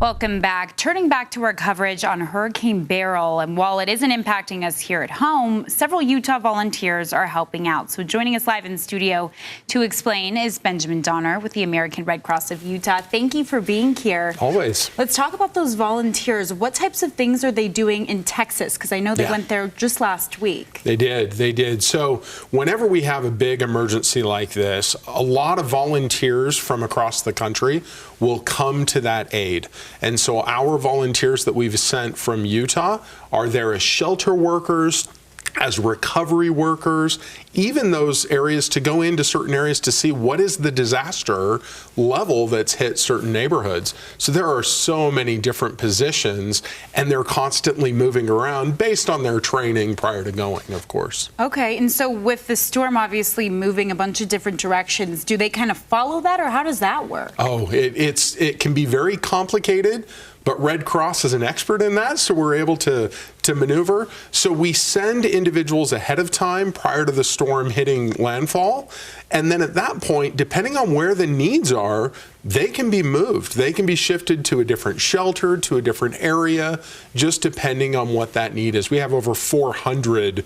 Welcome back. Turning back to our coverage on Hurricane Beryl, and while it isn't impacting us here at home, several Utah volunteers are helping out. So joining us live in the studio to explain is Benjamin Donner with the American Red Cross of Utah. Thank you for being here. Always. Let's talk about those volunteers. What types of things are they doing in Texas? Because I know they went there just last week. They did. So whenever we have a big emergency like this, a lot of volunteers from across the country will come to that aid. And so our volunteers that we've sent from Utah are there as shelter workers, as recovery workers, even those areas to go into certain areas to see what is the disaster level that's hit certain neighborhoods. So there are so many different positions, and they're constantly moving around based on their training prior to going, of course. Okay, and so with the storm obviously moving a bunch of different directions, do they kind of follow that, or how does that work? Oh, it can be very complicated. But Red Cross is an expert in that, so we're able to maneuver. So we send individuals ahead of time prior to the storm hitting landfall. And then at that point, depending on where the needs are, they can be moved. They can be shifted to a different shelter, to a different area, just depending on what that need is. We have over 400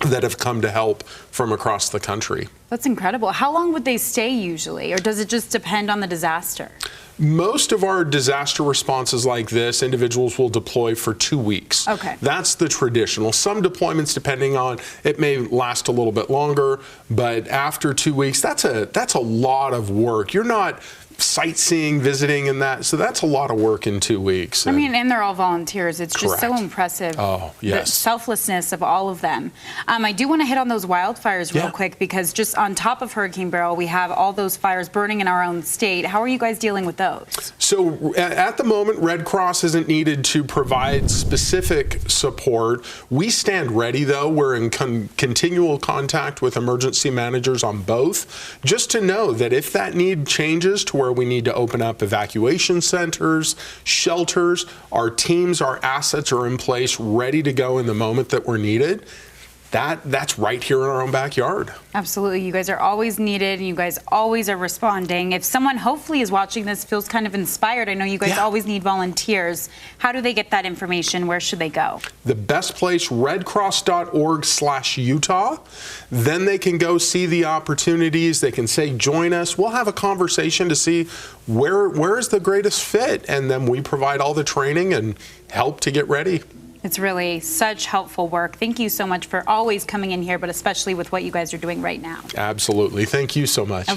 that have come to help from across the country. That's incredible. How long would they stay usually, or does it just depend on the disaster? Most of our disaster responses like this, individuals will deploy for 2 weeks. Okay. That's the traditional. Some deployments, depending on, it may last a little bit longer, but after 2 weeks, that's a lot of work. You're not sightseeing, visiting, and that, so that's a lot of work in 2 weeks. I mean, and they're all volunteers. It's just so impressive. Oh, yes. The selflessness of all of them. I do want to hit on those wildfires real quick, because just on top of Hurricane Beryl, we have all those fires burning in our own state. How are you guys dealing with those? So at the moment, Red Cross isn't needed to provide specific support. We stand ready, though. We're in continual contact with emergency managers on both, just to know that if that need changes to where we need to open up evacuation centers, shelters, our teams, our assets are in place, ready to go in the moment that we're needed. That's right here in our own backyard. Absolutely. You guys are always needed, and you guys always are responding. If someone hopefully is watching this, feels kind of inspired, I know you guys always need volunteers. How do they get that information? Where should they go? The best place, redcross.org/Utah. Then they can go see the opportunities. They can say, join us. We'll have a conversation to see where is the greatest fit. And then we provide all the training and help to get ready. It's really such helpful work. Thank you so much for always coming in here, but especially with what you guys are doing right now. Absolutely. Thank you so much.